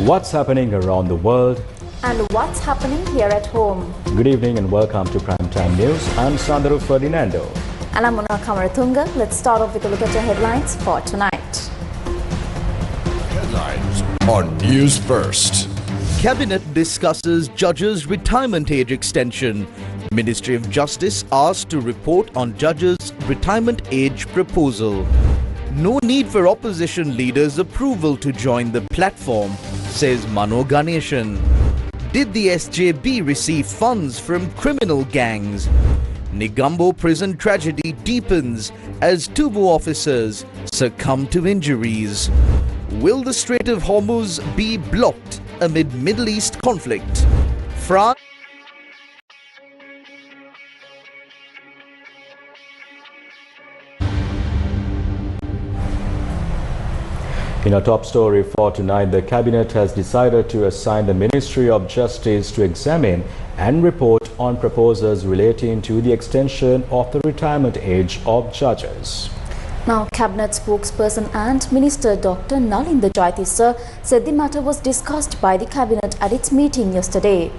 What's happening around the world? And what's happening here at home? Good evening and welcome to Primetime News. I'm Sandaru Ferdinando. And I'm Mona Kamaratunga. Let's start off with a look at your headlines for tonight. Headlines on Newsfirst. Cabinet discusses judges' retirement age extension. Ministry of Justice asked to report on judges' retirement age proposal. No need for opposition leaders' approval to join the platform, says Mano Ganeshan. Did the SJB receive funds from criminal gangs? Negombo prison tragedy deepens as Tubu officers succumb to injuries. Will the Strait of Hormuz be blocked amid Middle East conflict? France. In our top story for tonight, the Cabinet has decided to assign the Ministry of Justice to examine and report on proposals relating to the extension of the retirement age of judges. Now, Cabinet spokesperson and Minister Dr. Nalinda Jayatissa said the matter was discussed by the Cabinet at its meeting yesterday.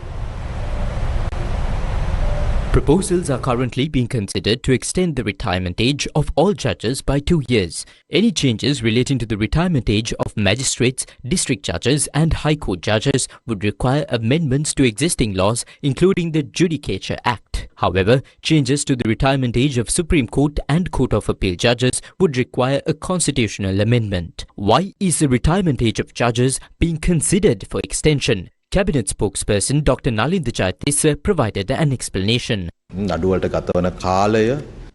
Proposals are currently being considered to extend the retirement age of all judges by 2 years. Any changes relating to the retirement age of magistrates, district judges and High Court judges would require amendments to existing laws, including the Judicature Act. However, changes to the retirement age of Supreme Court and Court of Appeal judges would require a constitutional amendment. Why is the retirement age of judges being considered for extension? Cabinet spokesperson Dr. Nalinda Jayatissa provided an explanation.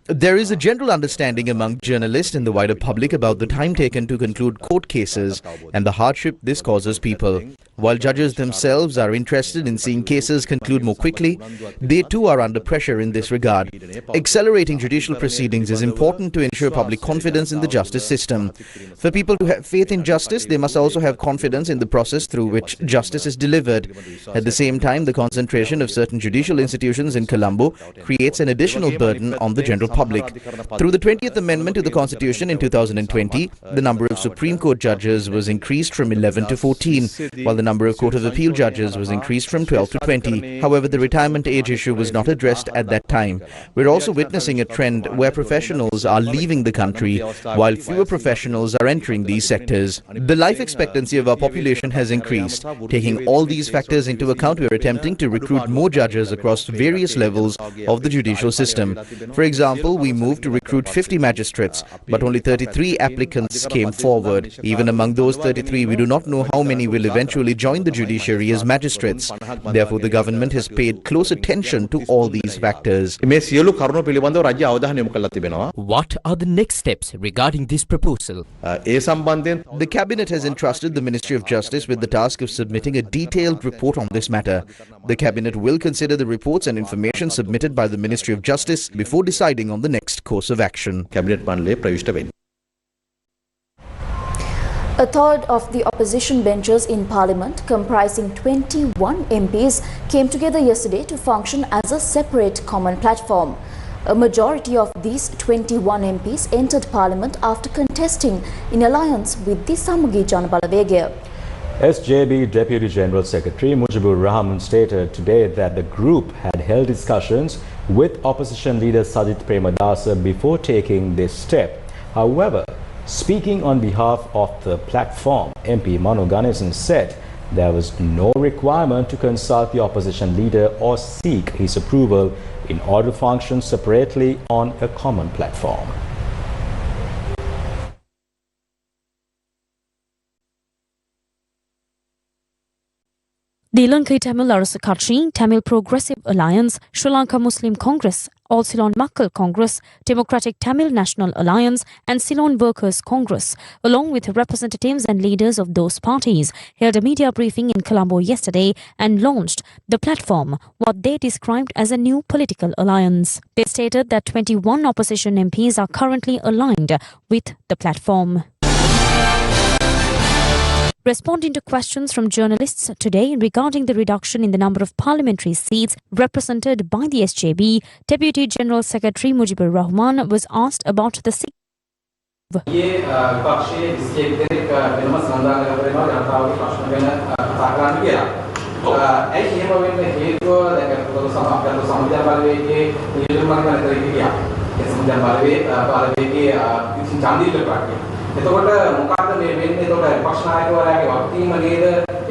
There is a general understanding among journalists and the wider public about the time taken to conclude court cases and the hardship this causes people. While judges themselves are interested in seeing cases conclude more quickly, they too are under pressure in this regard. Accelerating judicial proceedings is important to ensure public confidence in the justice system. For people to have faith in justice, they must also have confidence in the process through which justice is delivered. At the same time, the concentration of certain judicial institutions in Colombo creates an additional burden on the general public. Through the 20th Amendment to the Constitution in 2020, the number of Supreme Court judges was increased from 11 to 14, while the number of Court of Appeal judges was increased from 12 to 20. However, the retirement age issue was not addressed at that time. We're also witnessing a trend where professionals are leaving the country, while fewer professionals are entering these sectors. The life expectancy of our population has increased. Taking all these factors into account, we're attempting to recruit more judges across various levels of the judicial system. For example, we moved to recruit 50 magistrates, but only 33 applicants came forward. Even among those 33, we do not know how many will eventually join the judiciary as magistrates. Therefore, the government has paid close attention to all these factors. What are the next steps regarding this proposal? The Cabinet has entrusted the Ministry of Justice with the task of submitting a detailed report on this matter. The Cabinet will consider the reports and information submitted by the Ministry of Justice before deciding on the next course of action. A third of the opposition benches in Parliament, comprising 21 MPs, came together yesterday to function as a separate common platform. A majority of these 21 MPs entered Parliament after contesting in alliance with the Samagi Janabalawegaya. SJB Deputy General Secretary Mujibur Rahman stated today that the group had held discussions with opposition leader Sajith Premadasa before taking this step. However, speaking on behalf of the platform, MP Mano Ganeshan said there was no requirement to consult the opposition leader or seek his approval in order to function separately on a common platform. The Lanka Tamil Arasa Kutchi, Tamil Progressive Alliance, Sri Lanka Muslim Congress, All Ceylon Makkal Congress, Democratic Tamil National Alliance and Ceylon Workers Congress, along with representatives and leaders of those parties, held a media briefing in Colombo yesterday and launched the platform, what they described as a new political alliance. They stated that 21 opposition MPs are currently aligned with the platform. Responding to questions from journalists today regarding the reduction in the number of parliamentary seats represented by the SJB, Deputy General Secretary Mujibur Rahman was asked about the seat. කරන්න කියලා. ඇයි එහෙම වෙන්නේ හේතුව දැන් අපිට සමුදය බලවේගයේ නියම මතකතර හිටියා. ඒ සමුදය බලවේගයේ කිසි ඡන්දිල්ල ප්‍රාක්‍රිය. එතකොට මොකක්ද මේ වෙන්නේ? එතකොට විපක්ෂ නායකවරයාගේ වක්තීම නේද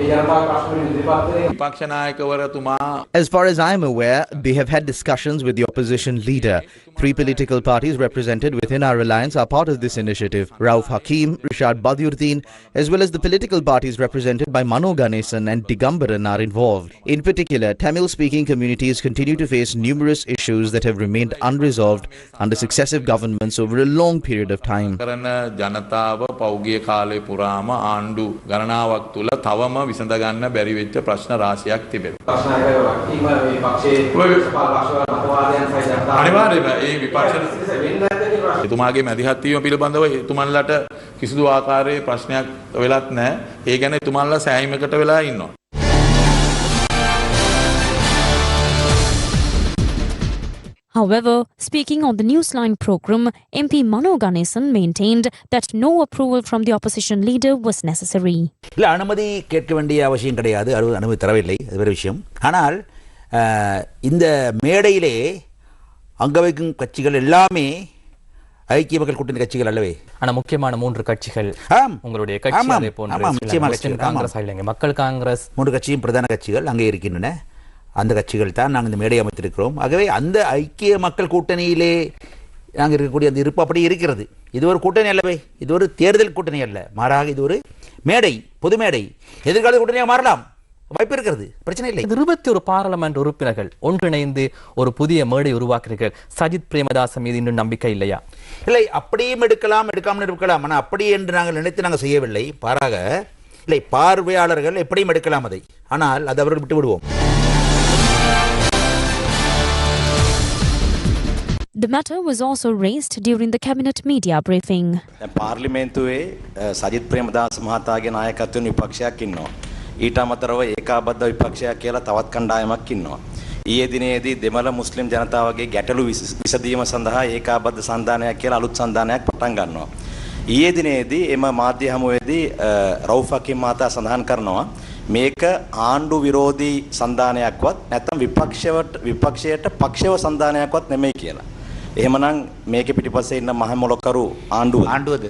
ඒ ජනතාව ප්‍රශ්න වලින් ඉදිරිපත් වෙන්නේ? විපක්ෂ නායකවරතුමා As far as I am aware, they have had discussions with the opposition leader. 3 political parties represented within our alliance are part of this initiative. Rauf Hakim, Rishad Badiuddin, as well as the political parties represented by Mano Ganesan and Digambaran are involved. In particular, Tamil-speaking communities continue to face numerous issues that have remained unresolved under successive governments over a long period of time. ජනතාව පෞගිය කාලේ පුරාම ආණ්ඩු ගණනාවක් තුල තවම විසඳ ගන්න බැරි වෙච්ච ප්‍රශ්න රාශියක් තිබෙනවා. ප්‍රශ්නයක මේ පක්ෂයේ මතවාදයන් සහ ජනතාව අනිවාර්යයෙන්ම ඒ විපක්ෂ එතුමාගේ මැදිහත් වීම පිළිබඳව එතුමන්ලට කිසිදු ආකාරයේ ප්‍රශ්නයක් වෙලත් නැහැ. ඒ ගැන එතුමන්ලා සෑහීමකට වෙලා ඉන්නවා. However, speaking on the Newsline program, MP Mano Ganesan maintained that no approval from the opposition leader was necessary. இல்ல அனுமதி கேட்க வேண்டிய அவசியம் கிடையாது. அனுமதி தரவில்லை, அது வேறு விஷயம். ஆனால் இந்த மேடையிலே அங்க வைக்கும் கட்சிகள் எல்லாமே ஐக்கிய மக்கள் கூட்டணி கட்சிகள் அல்லவே. ஆனா முக்கியமான 3 கட்சிகள் உங்களுடைய கட்சி அதே போன்ற காங்கிரஸ் இல்லைங்க மக்கள் காங்கிரஸ் 3 கட்சியும் பிரதான கட்சிகள் அங்கே இருக்கின்றன. அந்த கட்சிகள் தான் நாங்கள் இந்த மேடை அமைத்திருக்கிறோம். ஆகவே அந்த ஐக்கிய மக்கள் கூட்டணியிலே நாங்கள் இருக்கக்கூடிய அந்த இருப்பு அப்படி இருக்கிறது. இது ஒரு கூட்டணி அல்லவே, இது ஒரு தேர்தல் கூட்டணி அல்ல, மாறாக இது ஒரு மேடை, பொது மேடை. எதிர்கால கூட்டணியாக மாறலாம், வாய்ப்பு இருக்கிறது, பிரச்சனை இல்லை. 21 பாராளுமன்ற உறுப்பினர்கள் ஒன்றிணைந்து ஒரு புதிய மேடை உருவாக்குறீர்கள். சஜித் பிரேமதாச மீது இன்னும் நம்பிக்கை இல்லையா? இல்லை, அப்படியும் எடுக்காமல் இருக்கலாம். ஆனால் அப்படி என்று நாங்கள் நினைத்து நாங்கள் செய்யவில்லை. பாராக இல்லை, பார்வையாளர்கள் எப்படியும் எடுக்கலாம் அதை, ஆனால் அதை அவர்கள் விட்டு விடுவோம். The matter was also raised during the cabinet media briefing. පාර්ලිමේන්තුවේ සජිත් ප්‍රේමදාස මහතාගේ නායකත්වයෙන් විපක්ෂයක් ඉන්නවා. ඊට අමතරව ඒකාබද්ධ විපක්ෂයක් කියලා තවත් කණ්ඩායමක් ඉන්නවා. ඊයේ දිනේදී දෙමළ මුස්ලිම් ජනතාවගේ ගැටලු විසඳීම සඳහා ඒකාබද්ධ සන්ධානයක් කියලා අලුත් සන්ධානයක් පටන් ගන්නවා. ඊයේ දිනේදී එම මාධ්‍ය හමුවේදී රවුෆ් හකීම් මහතා සඳහන් කරනවා මේක ආණ්ඩු විරෝධී සන්ධානයක්වත් නැත්නම් විපක්ෂයට පක්ෂව සන්ධානයක්වත් නෙමෙයි කියලා. එහෙමනම් මේකේ පිටිපස්සේ ඉන්න මහ මොලකරු ආණ්ඩුවද?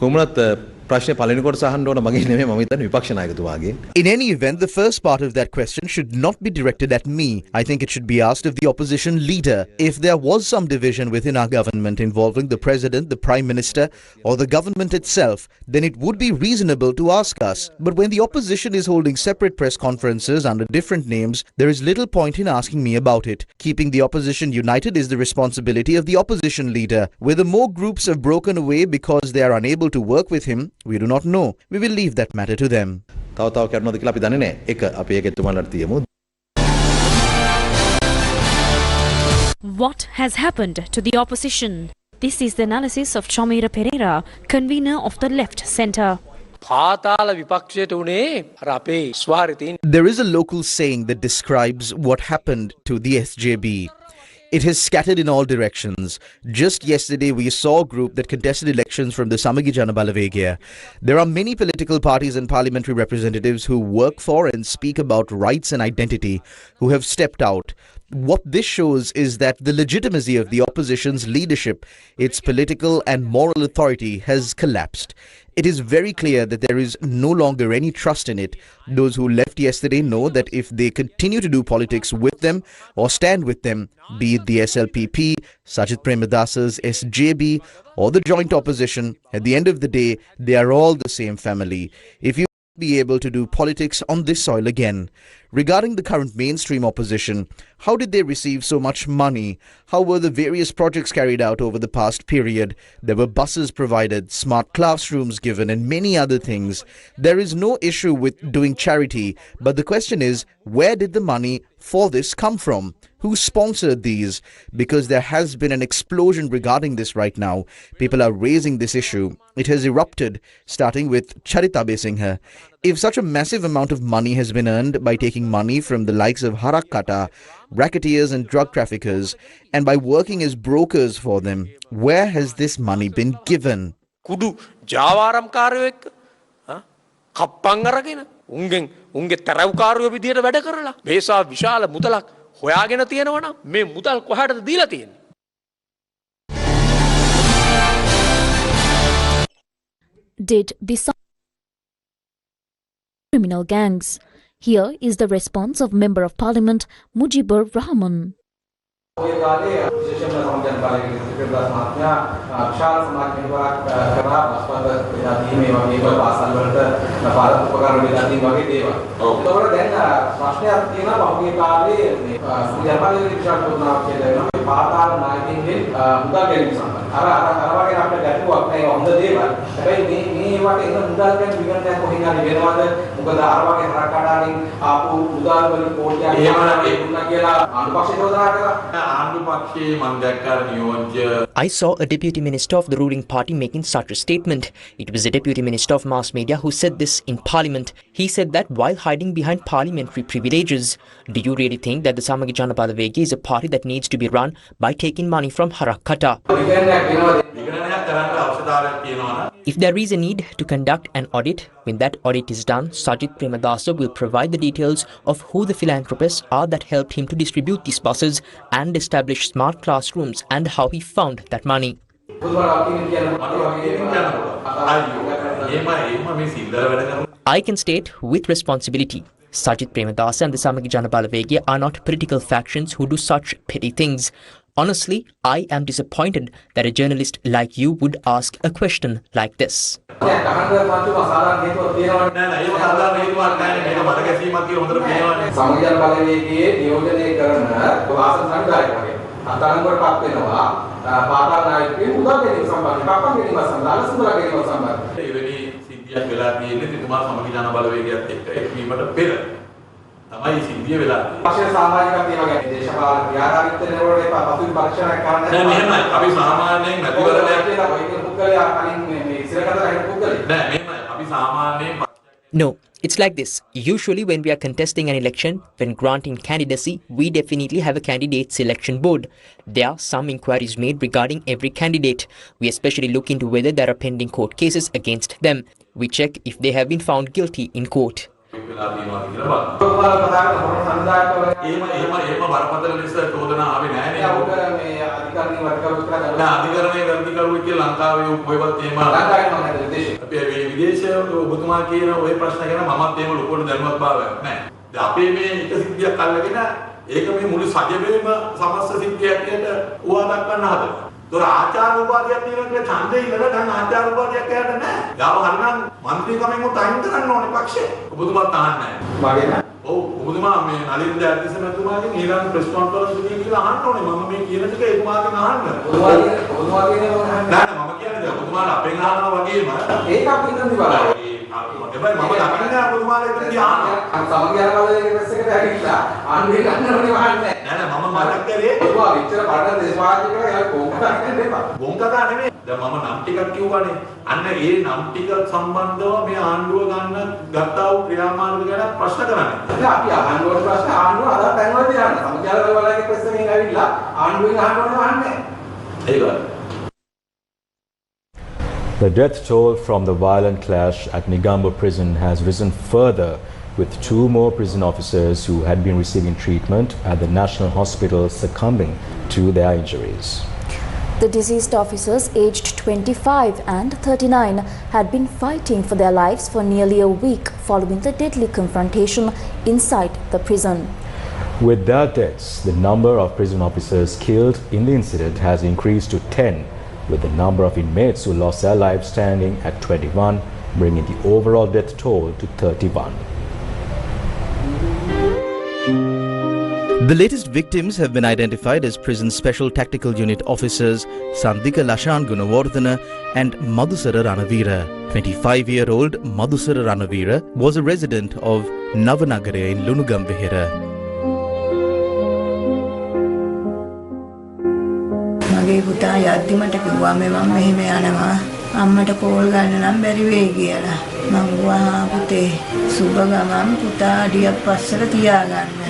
කොමුණත් ප්‍රශ්නේ පළවෙනි කොටස අහන්න ඕන මගේ නෙමෙයි මම හිතන්නේ විපක්ෂ නායකතුමාගෙන්. In any event, the first part of that question should not be directed at me. I think it should be asked of the opposition leader. If there was some division within our government involving the president, the prime minister, or the government itself, then it would be reasonable to ask us. But when the opposition is holding separate press conferences under different names, there is little point in asking me about it. Keeping the opposition united is the responsibility of the opposition leader. Whether more groups have broken away because they are unable to work with him, we do not know. We will leave that matter to them. තව කරනවද කියලා අපි දන්නේ නැහැ. එක අපි ඒක එතුමාලට තියමු. What has happened to the opposition? This is the analysis of Chamira Pereira, convener of the Left Centre. There is a local saying that describes what happened to the SJB. It has scattered in all directions. Just yesterday, we saw a group that contested elections from the Samagi Jana Balavagia. There are many political parties and parliamentary representatives who work for and speak about rights and identity who have stepped out. What this shows is that the legitimacy of the opposition's leadership, its political and moral authority, has collapsed. It is very clear that there is no longer any trust in it. Those who left yesterday know that if they continue to do politics with them or stand with them, be it the SLPP, Sajid Premadasa's SJB, or the joint opposition, at the end of the day, they are all the same family. If you be able to do politics on this soil again. Regarding the current mainstream opposition, how did they receive so much money? How were the various projects carried out over the past period? There were buses provided, smart classrooms given, and many other things. There is no issue with doing charity, but the question is, where did the money for this come from? Who sponsored these? Because there has been an explosion regarding this right now. People are raising this issue. It has erupted, starting with Charita Besingha. If such a massive amount of money has been earned by taking money from the likes of Harakata, racketeers and drug traffickers, and by working as brokers for them, where has this money been given? Kudu Javaram Karvek කප්පන් අරගෙන උන්ගේ තරව්කාරයෝ විදියට වැඩ කරලා මේසා විශාල මුදලක් හොයාගෙන තියෙනවා නම් මේ මුදල් කොහාටද දීලා තියෙන්නේ? Did the criminal gangs? Here is the response of Member of Parliament Mujibur Rahman. I saw a deputy minister of the ruling party making such a statement. It was the deputy minister of mass media who said this in parliament. He said that while hiding behind parliamentary privileges. Do you really think that the Samagi Jana Balawegi is a party that needs to be run by taking money from Harakata? If there is a need to conduct an audit, when that audit is done, Sajid Premadasa will provide the details of who the philanthropists are that helped him to distribute these buses and establish smart classrooms and how he found that money. I can state with responsibility, Sajid Premadasa and the Samagi Jana Balawegi are not political factions who do such petty things. Honestly, I am disappointed that a journalist like you would ask a question like this. තමයි සිද්ධිය වෙලා තියෙන්නේ. සාමාජිකත්වය වගේ දේශපාලන ක්‍රියාකාරීත්වවල පසු පරීක්ෂණයක් කරන්න නෑ මෙහෙමයි. අපි සාමාන්‍යයෙන් මැතිවරණයක් කියලා ඔය පුද්ගලයා කලින් මේ ඉස්සරකට ගන්න පුද්ගලෙක් නෑ මෙහෙමයි. අපි සාමාන්‍යයෙන් No, it's like this. Usually when we are contesting an election, when granting candidacy, we definitely have a candidate selection board. There are some inquiries made regarding every candidate. We especially look into whether there are pending court cases against them. We check if they have been found guilty in court. තොර ආචාර උපාධියක් තියෙනවා ඡන්දේ ඉඳලා දැන් ආචාර උපාධියක් ඇයට නැහැ. යාව හරිනම් മന്ത്രി කමෙන් උත් අයින් කරන්න ඕනේ පක්ෂේ. ඔබතුමාත් අහන්නේ නැහැ. මගේ නෑ. ඔව් ඔබතුමා මේ නලින් දැක්කස මැතිතුමාගෙන් ඊළඟ ප්‍රෙස් කොන්ෆරන්ස් එකේ කියලා අහන්න ඕනේ. මම මේ කියන ටික එතුමාගෙන් අහන්න. ඔබතුමා කියන්නේ නෑ මම කියන්නේ දැන් ඔබතුමාලා අපෙන් අහනවා වගේම ඒක අපි ඉතින් බලන්න. හැබැයි මම දකින්නේ ඔබතුමාලා ඉතින් අහනවා. සමගි යනවාලේ ප්‍රෙස් එකට ඇවිල්ලා ආන්නේ ගන්න ඕනේ වහන්නේ. නෑ නෑ මම මතක් කරේ ඔබතුමා විතර පාඩම් දේශපාලනිකව යා කොහොමද ගොංකතා නෙමෙයි. දැන් මම නම් ටිකක් කිව්වනේ. අන්න ඒ නම් ටික සම්බන්ධව මේ ආණ්ඩුව ගන්න ගත්තා වූ ක්‍රියාමාර්ග ගැන ප්‍රශ්න කරන්නේ. දැන් අපි අහන්න ඕන ප්‍රශ්න ආණ්ඩුව අද පැනවල දාන්න. සමජාල වලගේ ප්‍රශ්නෙන් ඇවිල්ලා ආණ්ඩුවෙන් අහන්න ඕනේ වහන්නේ. ඒකයි. The death toll from the violent clash at Negombo prison has risen further, with 2 more prison officers who had been receiving treatment at the National Hospital succumbing to their injuries. The deceased officers, aged 25 and 39, had been fighting for their lives for nearly a week following the deadly confrontation inside the prison. With their deaths, the number of prison officers killed in the incident has increased to 10, with the number of inmates who lost their lives standing at 21, bringing the overall death toll to 31. The latest victims have been identified as prison special tactical unit officers Sandika Lashan Gunawardhana and Madhusara Ranavira. 25-year-old Madhusara Ranavira was a resident of Navanagare in Lunugambihira. මගේ පුතා යද්දි මට කිව්වා මේ මම මෙහෙම යනවා අම්මට කෝල් ගන්න නම් බැරි වෙයි කියලා. මම කිව්වා පුතේ සුබ ගමන් පුතා අඩියක් පස්සට තියාගන්න.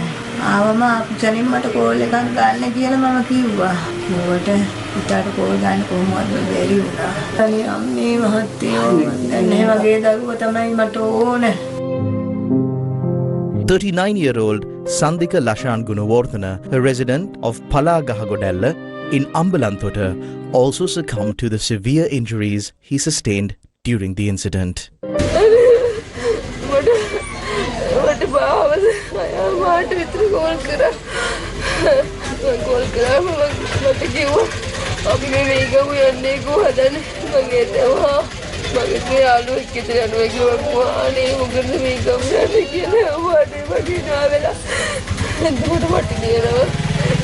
ආවම අපුසලින් මට කෝල් එකක් ගන්න කියලා මම කිව්වා. ඌට පුතාට කෝල් ගන්න කොහොමද බැරි වුණා. අනේ අම්මේ මහත්තයෝ දැන් මේ වගේ දරුවා තමයි මට ඕනේ. 39-year-old Sandika Lashan Gunawardhana, a resident of Palagahagodella in Ambalanthota, also succumbed to the severe injuries he sustained during the incident. මගේ යාළුවෙක් ගෙදර යනවා කිව්වා අනේ මොකද මේ ගමන කියලා වඩේ වගේ නාවෙලා එතකොට මට කියනවා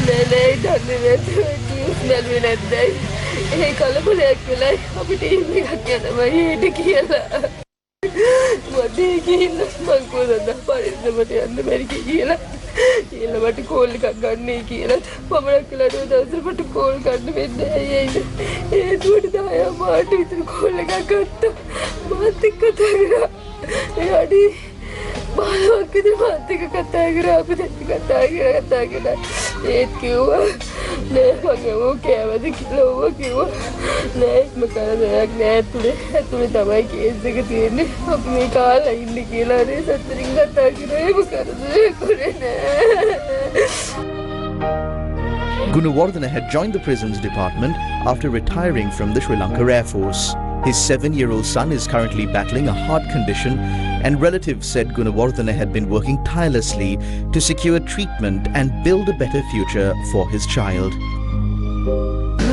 නෑ නෑ දන්නේ නැතුව කිව්ස් නැල්ුවේ නැද්දයි ඒ කලබලයක් වෙලයි අපි ටීම් එකක් යනවා ඊට කියලා මට ගිහින් මං කොහොමද පරිස්සමට යන්න බැරි කියලා කියලා මට කෝල් එකක් ගන්නයි කියලා මම කියලා දවසට මට කෝල් ගන්න වෙන්නේ ඇයි ඒකට 10 මාට විතර කෝල් එකක් ගත්තා මාත් එක්ක කතා කරා එයාඩි බලවත් විතර මාත් එක්ක කතා කරා අපි දෙන්න කතා කරා ඒත් කිව්වා නෑ මගේ කෑවද කියලා ඌ කිව්වා නෑ මකරදයක් නෑ ඇතුලේ තමයි කේස් එක තියෙන්නේ අපි මේ කාලා ඉන්නේ කියලා නේ සතරින් කතා කරා ඒක කරදරයක් කරේ නෑ. Gunawardhana had joined the prisons department after retiring from the Sri Lanka Air Force. His 7-year-old son is currently battling a heart condition, and relatives said Gunawardhana had been working tirelessly to secure treatment and build a better future for his child.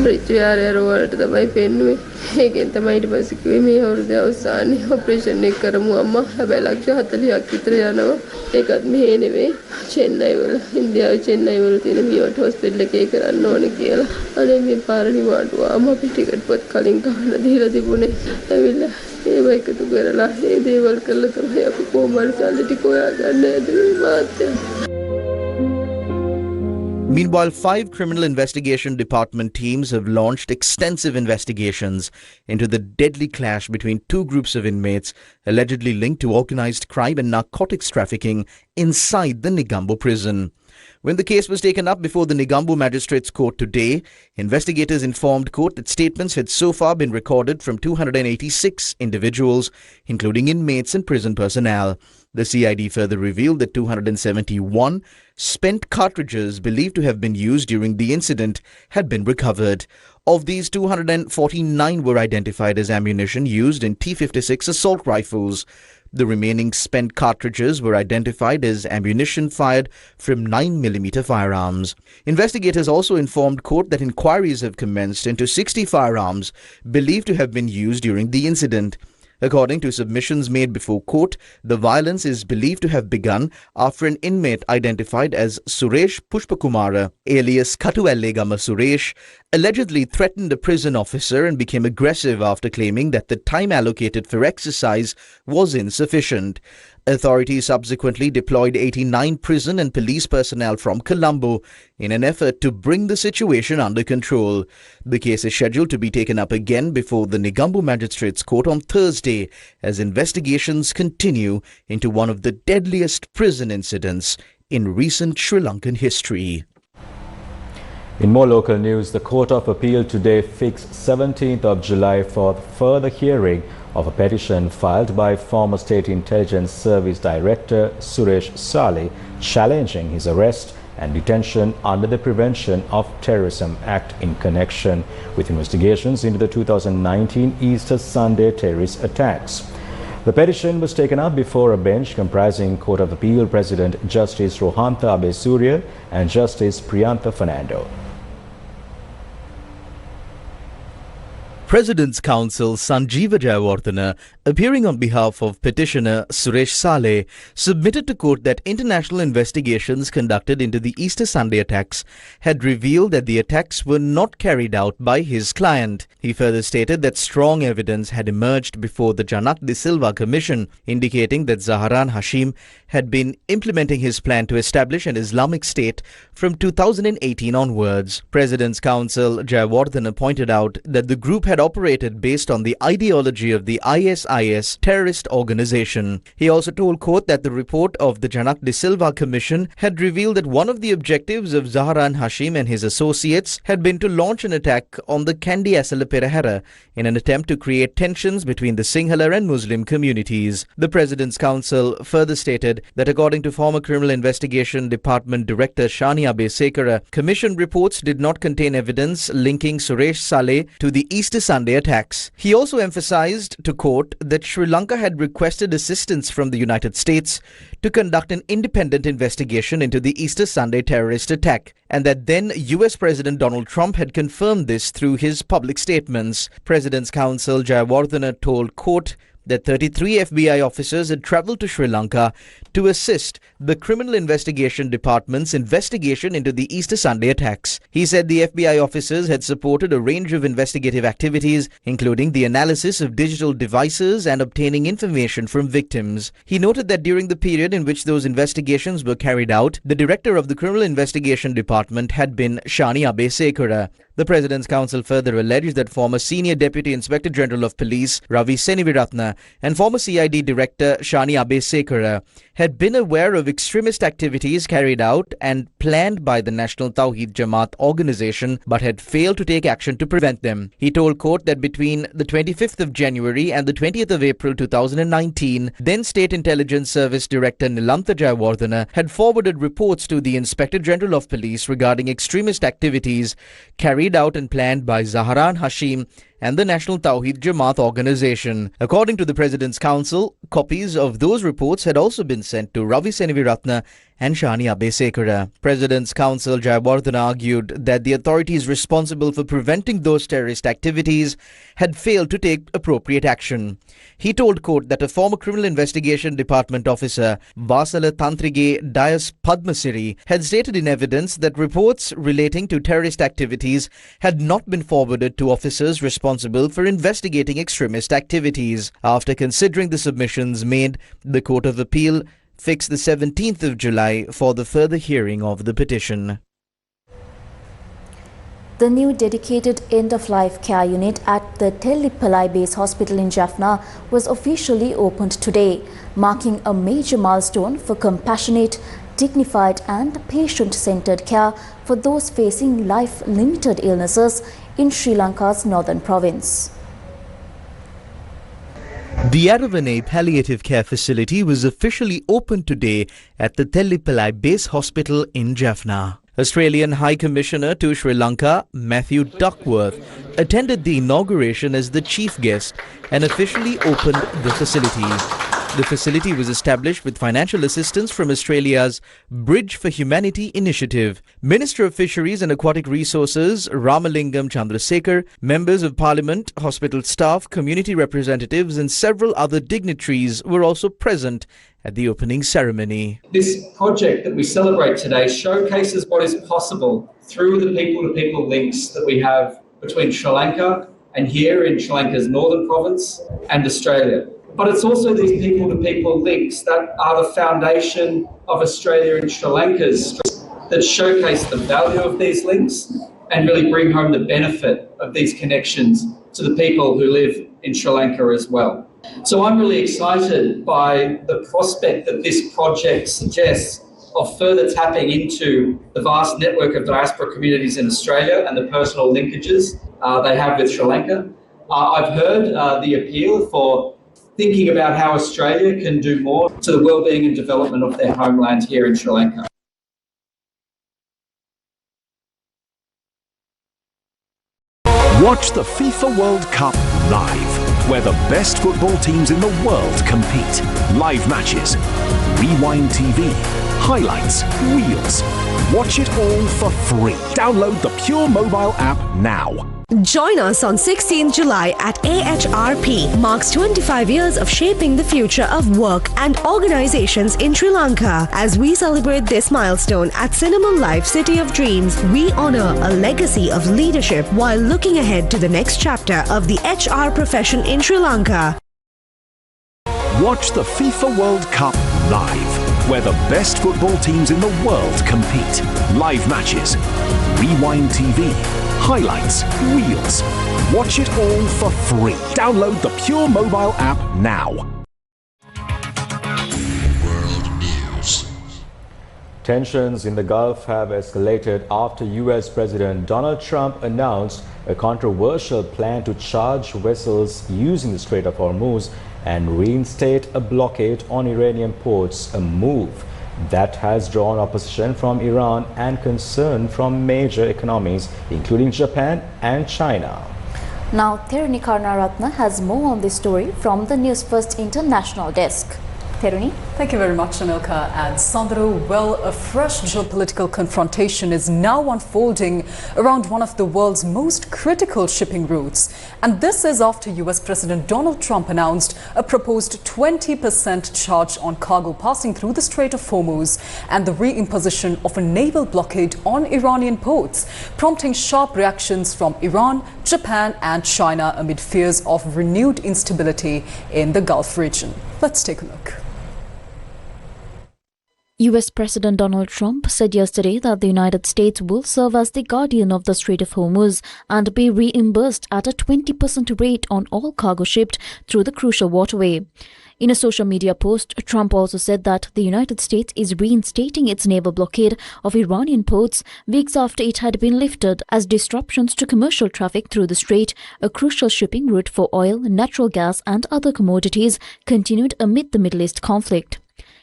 වලට තමයි පෙන්නුවේ. ඒකෙන් තමයි ඊට පස්සේ කිව්වේ මේ අවුරුද්දේ අවසානයේ ඔපරේෂන් එක කරමු අම්මා. හැබැයි ලක්ෂ 40ක් විතර යනවා. ඒකත් මෙහෙ නෙවෙයි. චෙන්නයි වල ඉන්දියාවේ චෙන්නයි වල තියෙන මියෝට් හොස්පිටල් එකේ කරන්න ඕනේ කියලා. අනේ මේ පාරණි වාඩුව අම්මා අපි ටිකට් පොත් කලින් ගහලා දීලා තිබුණේ. ඇවිල්ලා ඒව එකතු කරලා මේ දේවල් කරලා තමයි අපි කොහොමද සල්ලි ටික හොයාගන්න ඇදුවේ මාත්‍යා. Meanwhile, 5 criminal investigation department teams have launched extensive investigations into the deadly clash between two groups of inmates allegedly linked to organized crime and narcotics trafficking inside the Negombo prison. When the case was taken up before the Negombo Magistrates Court today, investigators informed court that statements had so far been recorded from 286 individuals, including inmates and prison personnel. The CID further revealed that 271 spent cartridges believed to have been used during the incident had been recovered. Of these, 249 were identified as ammunition used in T-56 assault rifles. The remaining spent cartridges were identified as ammunition fired from 9mm firearms. Investigators also informed court that inquiries have commenced into 60 firearms believed to have been used during the incident. According to submissions made before court, the violence is believed to have begun after an inmate identified as Suresh Pushpakumara, alias Katuellegama Suresh, allegedly threatened a prison officer and became aggressive after claiming that the time allocated for exercise was insufficient. Authorities subsequently deployed 89 prison and police personnel from Colombo in an effort to bring the situation under control. The case is scheduled to be taken up again before the Negombo Magistrates Court on Thursday as investigations continue into one of the deadliest prison incidents in recent Sri Lankan history. In more local news, the Court of Appeal today fixed 17th of July for further hearing of a petition filed by former State Intelligence Service Director Suresh Saleh challenging his arrest and detention under the Prevention of Terrorism Act in connection with investigations into the 2019 Easter Sunday terrorist attacks. The petition was taken up before a bench comprising Court of Appeal President Justice Rohantha Abesurya and Justice Priyantha Fernando. President's Counsel Sanjeeva Jayawardena, appearing on behalf of petitioner Suresh Saleh, submitted to court that international investigations conducted into the Easter Sunday attacks had revealed that the attacks were not carried out by his client. He further stated that strong evidence had emerged before the Janak De Silva Commission, indicating that Zaharan Hashim had been implementing his plan to establish an Islamic State from 2018 onwards. President's Counsel Jayawardena pointed out that the group had operated based on the ideology of the ISIS terrorist organization. He also told court that the report of the Janak De Silva Commission had revealed that one of the objectives of Zaharan Hashim and his associates had been to launch an attack on the Kandy Asala Perahera in an attempt to create tensions between the Sinhala and Muslim communities. The President's Counsel further stated that according to former Criminal Investigation Department Director Shani Abesekara, Commission reports did not contain evidence linking Suresh Saleh to the Easter Sunday attacks. He also emphasized to court that Sri Lanka had requested assistance from the United States to conduct an independent investigation into the Easter Sunday terrorist attack, and that then US President Donald Trump had confirmed this through his public statements. President's Counsel Jayawardena told court that 33 FBI officers had travelled to Sri Lanka to assist the Criminal Investigation Department's investigation into the Easter Sunday attacks. He said the FBI officers had supported a range of investigative activities, including the analysis of digital devices and obtaining information from victims. He noted that during the period in which those investigations were carried out, the director of the Criminal Investigation Department had been Shani Abesekara. The President's Counsel further alleged that former Senior Deputy Inspector General of Police Ravi Seniviratna and former CID Director Shani Abesekara had been aware of extremist activities carried out and planned by the National Tawheed Jamaat organization but had failed to take action to prevent them. He told court that between the 25th of January and the 20th of April 2019, then State Intelligence Service Director Nilantha Jayawardena had forwarded reports to the Inspector General of Police regarding extremist activities carried out and planned by Zaharan Hashim and the National Tawheed Jamaat organization. According to the President's Counsel, copies of those reports had also been sent to Ravi Seniviratna and Shani Abesekara. President's Counsel Jayawardena argued that the authorities responsible for preventing those terrorist activities had failed to take appropriate action. He told court that a former Criminal Investigation Department officer, Vasala Tantrige Dias Padmasiri, had stated in evidence that reports relating to terrorist activities had not been forwarded to officers responsible for investigating extremist activities. After considering the submissions made, the Court of Appeal fixed the 17th of July for the further hearing of the petition. The new dedicated end-of-life care unit at the Tellipalai Base Hospital in Jaffna was officially opened today, marking a major milestone for compassionate, dignified and patient-centered care for those facing life-limited illnesses in Sri Lanka's northern province. The Aravanai Palliative Care Facility was officially opened today at the Tellipalai Base Hospital in Jaffna. Australian High Commissioner to Sri Lanka, Matthew Duckworth, attended the inauguration as the chief guest and officially opened the facility. The facility was established with financial assistance from Australia's Bridge for Humanity initiative. Minister of Fisheries and Aquatic Resources Ramalingam Chandrasekhar, members of Parliament, hospital staff, community representatives and several other dignitaries were also present at the opening ceremony. This project that we celebrate today showcases what is possible through the people-to-people links that we have between Sri Lanka and here in Sri Lanka's northern province and Australia. But it's also these people-to-people links that are the foundation of Australia and Sri Lanka's that showcase the value of these links and really bring home the benefit of these connections to the people who live in Sri Lanka as well. So I'm really excited by the prospect that this project suggests of further tapping into the vast network of diaspora communities in Australia and the personal linkages they have with Sri Lanka. I've heard the appeal for thinking about how Australia can do more to the well-being and development of their homeland here in Sri Lanka. Watch the FIFA World Cup live, where the best football teams in the world compete. Live matches, Rewind TV, highlights, reels. Watch it all for free. Download the Pure mobile app now. Join us on 16th July at AHRP. Marks 25 years of shaping the future of work and organizations in Sri Lanka. As we celebrate this milestone at Cinema Life City of Dreams, we honor a legacy of leadership while looking ahead to the next chapter of the HR profession in Sri Lanka. Watch the FIFA World Cup live, where the best football teams in the world compete. Live matches, Rewind TV, highlights, reels. Watch it all for free. Download the Pure mobile app now. Tensions in the Gulf have escalated after US President Donald Trump announced a controversial plan to charge vessels using the Strait of Hormuz and reinstate a blockade on Iranian ports, a move that has drawn opposition from Iran and concern from major economies, including Japan and China. Now, Theruni Karnaratna has more on this story from the Newsfirst International Desk. Theruni? Thank you very much, Anilka and Sandro. Well, a fresh geopolitical confrontation is now unfolding around one of the world's most critical shipping routes. And this is after US President Donald Trump announced a proposed 20% charge on cargo passing through the Strait of Hormuz and the reimposition of a naval blockade on Iranian ports, prompting sharp reactions from Iran, Japan and China amid fears of renewed instability in the Gulf region. Let's take a look. US President Donald Trump said yesterday that the United States will serve as the guardian of the Strait of Hormuz and be reimbursed at a 20% rate on all cargo shipped through the crucial waterway. In a social media post, Trump also said that the United States is reinstating its naval blockade of Iranian ports weeks after it had been lifted as disruptions to commercial traffic through the strait, a crucial shipping route for oil, natural gas and other commodities, continued amid the Middle East conflict.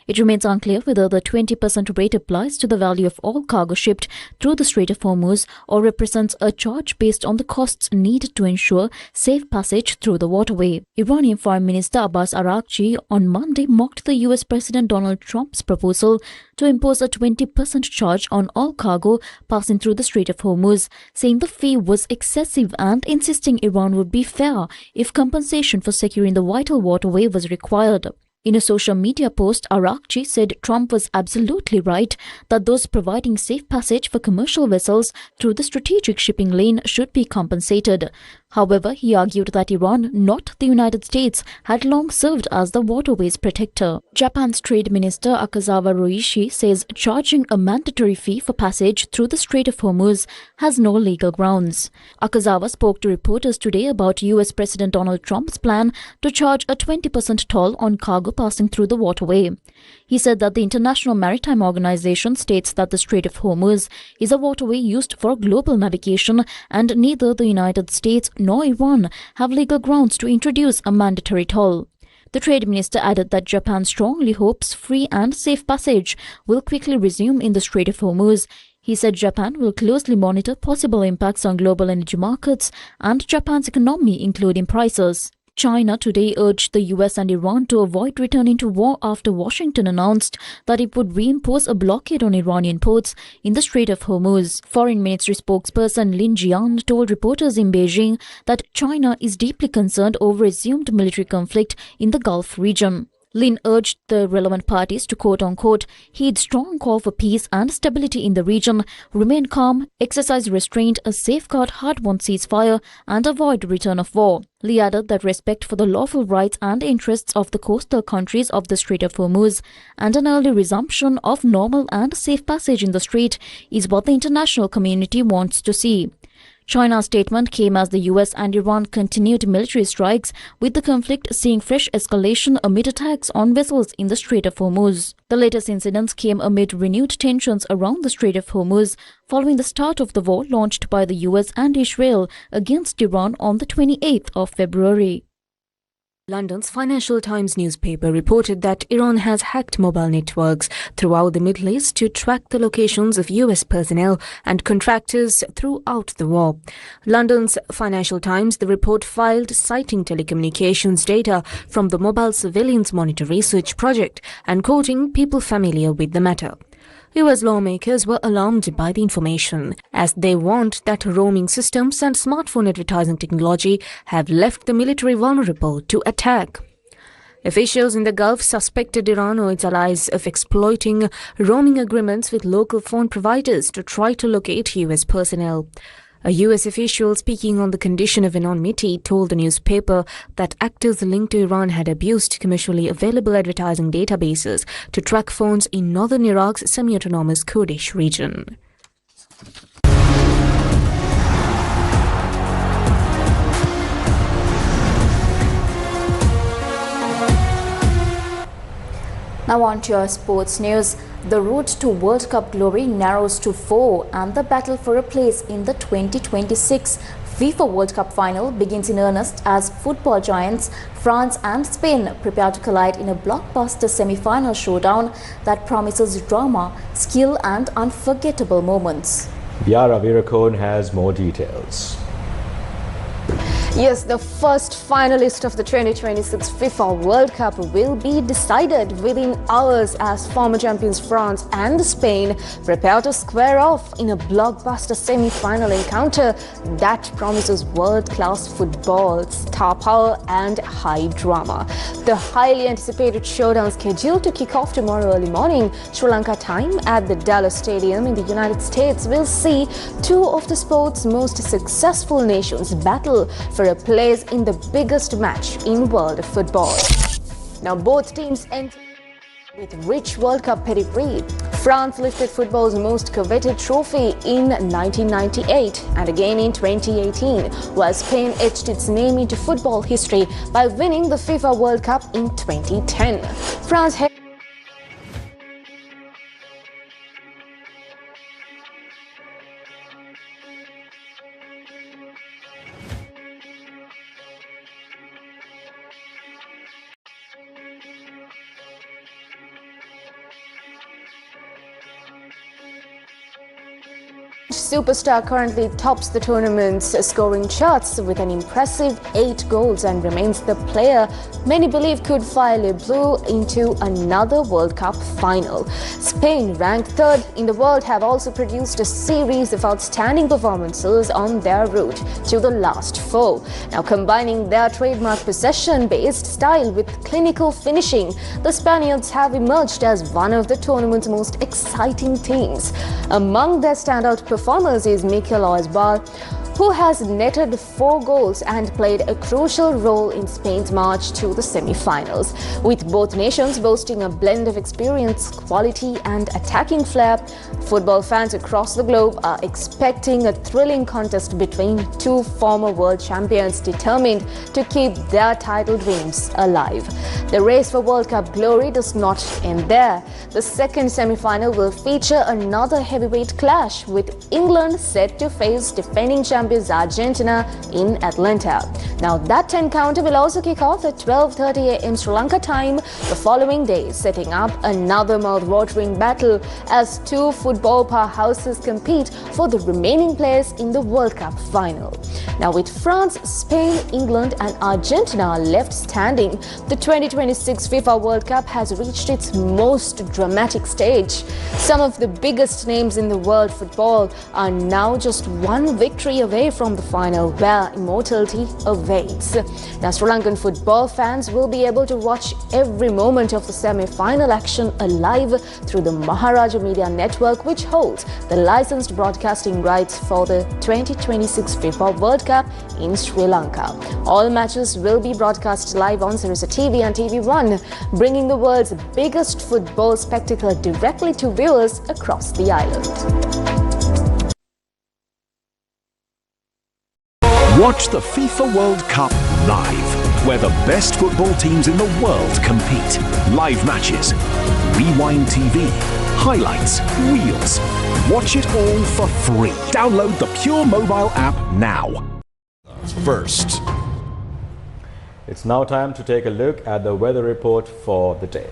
It remains unclear whether the 20% rate applies to the value of all cargo shipped through the Strait of Hormuz or represents a charge based on the costs needed to ensure safe passage through the waterway. Iranian Foreign Minister Abbas Araghchi on Monday mocked the US President Donald Trump's proposal to impose a 20% charge on all cargo passing through the Strait of Hormuz, saying the fee was excessive and insisting Iran would be fair if compensation for securing the vital waterway was required. In a social media post, Araghchi said Trump was absolutely right that those providing safe passage for commercial vessels through the strategic shipping lane should be compensated. However, he argued that Iran, not the United States, had long served as the waterway's protector. Japan's Trade Minister Akazawa Roishi says charging a mandatory fee for passage through the Strait of Hormuz has no legal grounds. Akazawa spoke to reporters today about US President Donald Trump's plan to charge a 20% toll on cargo passing through the waterway. He said that the International Maritime Organization states that the Strait of Hormuz is a waterway used for global navigation and neither the United States nor Iran have legal grounds to introduce a mandatory toll. The trade minister added that Japan strongly hopes free and safe passage will quickly resume in the Strait of Hormuz. He said Japan will closely monitor possible impacts on global energy markets and Japan's economy, including prices. China today urged the US and Iran to avoid returning to war after Washington announced that it would reimpose a blockade on Iranian ports in the Strait of Hormuz. Foreign Ministry spokesperson Lin Jian told reporters in Beijing that China is deeply concerned over resumed military conflict in the Gulf region. Lin urged the relevant parties to quote-unquote heed strong call for peace and stability in the region, remain calm, exercise restraint, safeguard hard-won ceasefire and avoid return of war. Li added that respect for the lawful rights and interests of the coastal countries of the Strait of Hormuz and an early resumption of normal and safe passage in the strait is what the international community wants to see. China's statement came as the US and Iran continued military strikes, with the conflict seeing fresh escalation amid attacks on vessels in the Strait of Hormuz. The latest incidents came amid renewed tensions around the Strait of Hormuz following the start of the war launched by the US and Israel against Iran on the 28th of February. London's Financial Times newspaper reported that Iran has hacked mobile networks throughout the Middle East to track the locations of US personnel and contractors throughout the war. London's Financial Times, the report filed citing telecommunications data from the Mobile Surveillance Monitor Research Project and quoting people familiar with the matter. US lawmakers were alarmed by the information, as they warned that roaming systems and smartphone advertising technology have left the military vulnerable to attack. Officials in the Gulf suspected Iran or its allies of exploiting roaming agreements with local phone providers to try to locate US personnel. A US official speaking on the condition of anonymity told the newspaper that actors linked to Iran had abused commercially available advertising databases to track phones in northern Iraq's semi-autonomous Kurdish region. Now on to your sports news. The route to World Cup glory narrows to 4 and the battle for a place in the 2026 FIFA World Cup final begins in earnest as football giants France and Spain prepare to collide in a blockbuster semi-final showdown that promises drama, skill and unforgettable moments. Viara Virakone has more details. Yes, the first finalist of the 2026 FIFA World Cup will be decided within hours as former champions France and Spain prepare to square off in a blockbuster semi-final encounter that promises world-class football, star power and high drama. The highly anticipated showdown scheduled to kick off tomorrow early morning Sri Lanka time at the Dallas Stadium in the United States will see two of the sport's most successful nations battle for a place in the biggest match in world football. Now both teams enter with rich World Cup pedigree. France lifted football's most coveted trophy in 1998 and again in 2018, while Spain etched its name into football history by winning the FIFA World Cup in 2010. France superstar currently tops the tournament's scoring charts with an impressive 8 goals and remains the player many believe could fly Le Bleu into another World Cup final. Spain, ranked 3rd in the world, have also produced a series of outstanding performances on their route to the last 4. Now combining their trademark possession-based style with clinical finishing, the Spaniards have emerged as one of the tournament's most exciting teams. Among their standout performers is Mikel Oyarzabal, who has netted 4 goals and played a crucial role in Spain's march to the semi-finals. With both nations boasting a blend of experience, quality and attacking flair, football fans across the globe are expecting a thrilling contest between two former world champions determined to keep their title dreams alive. The race for World Cup glory does not end there. The second semi-final will feature another heavyweight clash, with England set to face defending champions Argentina in Atlanta. Now that 10-counter will also kick off at 12:30 a.m. Sri Lanka time the following day, setting up another mouth-watering battle as two football powerhouses compete for the remaining place in the World Cup final. Now with France, Spain, England and Argentina left standing, the 2026 FIFA World Cup has reached its most dramatic stage. Some of the biggest names in the world football are now just one victory away from the final, where immortality awaits. Now Sri Lankan football fans will be able to watch every moment of the semi-final action alive through the Maharaja Media Network, which holds the licensed broadcasting rights for the 2026 FIFA World Cup in Sri Lanka. All matches will be broadcast live on Sirasa TV and TV1, bringing the world's biggest football spectacle directly to viewers across the island. Watch the FIFA World Cup live, where the best football teams in the world compete. Live matches, Rewind TV, highlights, reels. Watch it all for free. Download the Pure mobile app now. First. It's now time to take a look at the weather report for the day.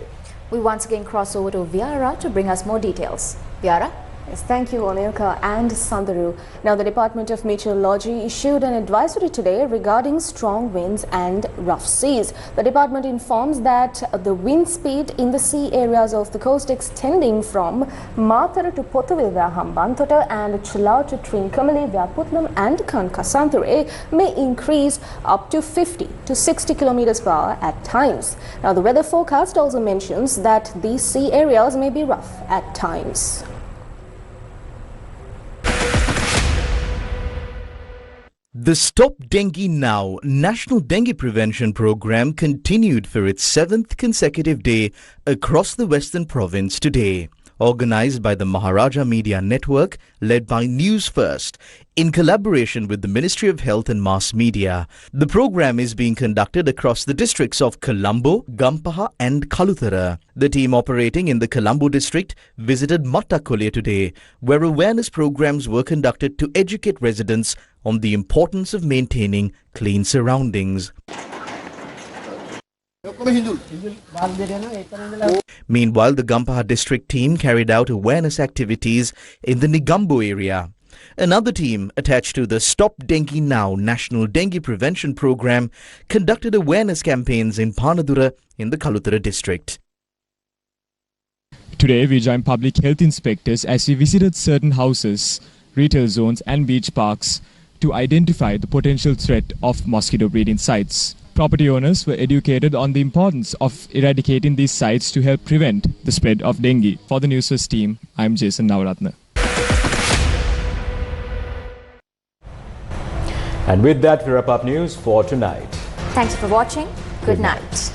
We once again cross over to Viara to bring us more details. Viara? Yes, thank you, Anilka and Sandaru. Now, the Department of Meteorology issued an advisory today regarding strong winds and rough seas. The department informs that the wind speed in the sea areas of the coast extending from Matara to Pothuwil via Hambantota and Chilau to Trincomalee via Putlam and Kankasanthure may increase up to 50 to 60 kilometers per hour at times. Now, the weather forecast also mentions that these sea areas may be rough at times. The Stop Dengue Now National Dengue Prevention Program continued for its 7th consecutive day across the Western Province today. organized by the Maharaja Media Network, led by Newsfirst, in collaboration with the Ministry of Health and Mass Media. The program is being conducted across the districts of Colombo, Gampaha and Kaluthara. The team operating in the Colombo district visited Mattakole today, where awareness programs were conducted to educate residents on the importance of maintaining clean surroundings. Meanwhile, the Gampaha district team carried out awareness activities in the Negombo area. Another team attached to the Stop Dengue Now National Dengue Prevention Program conducted awareness campaigns in Panadura in the Kaluthara district. Today, we joined public health inspectors as we visited certain houses, retail zones and beach parks to identify the potential threat of mosquito breeding sites. Property owners were educated on the importance of eradicating these sites to help prevent the spread of dengue. For the Newsfirst team, I'm Jason Navaratna. And with that, we wrap up news for tonight. Thanks for watching. Good night.